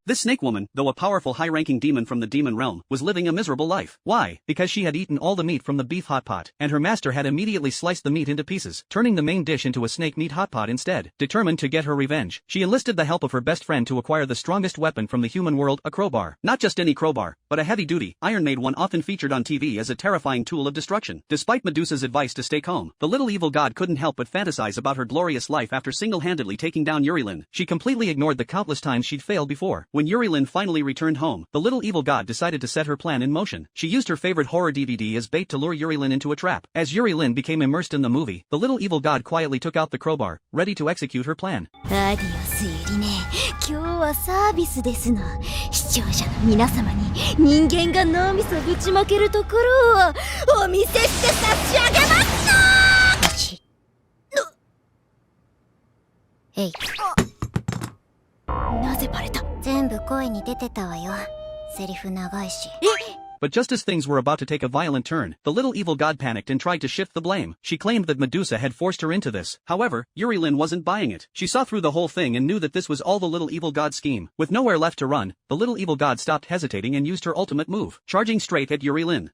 This snake woman, though a powerful high-ranking demon from the demon realm, was living a miserable life. Why? Because she had eaten all the meat from the beef hot pot, and her master had immediately sliced the meat into pieces, turning the main dish into a snake meat hot pot instead. Determined to get her revenge, she enlisted the help of her best friend to acquire the strongest weapon from the human world, a crowbar. Not just any crowbar, but a heavy-duty, iron-made one often featured on TV as a terrifying tool of destruction. Despite Medusa's advice to stay calm, the little evil god couldn't help but fantasize about her glorious life after single-handedly taking down Yurilin. She completely ignored the countless times she'd failed before. When Yurilin finally returned home, the little evil god decided to set her plan in motion. She used her favorite horror DVD as bait to lure Yurilin into a trap. As Yurilin became immersed in the movie, the little evil god quietly took out the crowbar, ready to execute her plan. アディオスユリネ、今日はサービスですの。視聴者の皆様に人間が脳みそぶちまけるところをお見せして差し上げますの。えい。なぜバレた？全部声に出てたわよ。セリフ長いし。But just as things were about to take a violent turn, the little evil god panicked and tried to shift the blame. She claimed that Medusa had forced her into this. However, Yurilin wasn't buying it. She saw through the whole thing and knew that this was all the little evil god's scheme. With nowhere left to run, the little evil god stopped hesitating and used her ultimate move, charging straight at Yurilin.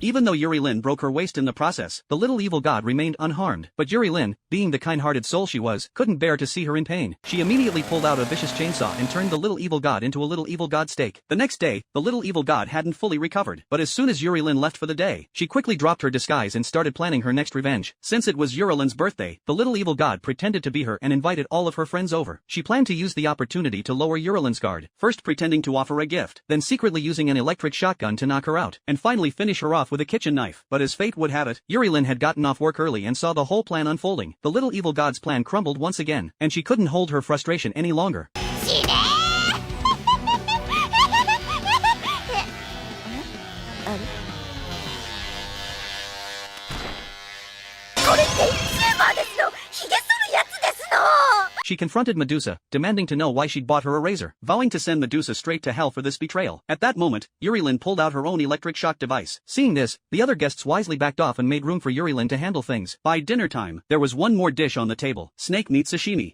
Even though Yurilin broke her waist in the process, the little evil god remained unharmed. But Yurilin, being the kind-hearted soul she was, couldn't bear to see her in pain. She immediately pulled out a vicious chainsaw and turned the little evil god into a little evil god steak. The next day, the little evil god hadn't fully recovered. But as soon as Yurilin left for the day, she quickly dropped her disguise and started planning her next revenge. Since it was Yurilin's birthday, the little evil god pretended to be her and invited all of her friends over. She planned to use the opportunity to lower Yurilin's guard, first pretending to offer a gift, then secretly using an electric shotgun to knock her out, and finally finish her off with a kitchen knife. But as fate would have it, Yurilin had gotten off work early and saw the whole plan unfolding. The little evil god's plan crumbled once again, and she couldn't hold her frustration any longer. She confronted Medusa, demanding to know why she'd bought her a razor, vowing to send Medusa straight to hell for this betrayal. At that moment, Yurilin pulled out her own electric shock device. Seeing this, the other guests wisely backed off and made room for Yurilin to handle things. By dinner time, there was one more dish on the table: snake meat sashimi.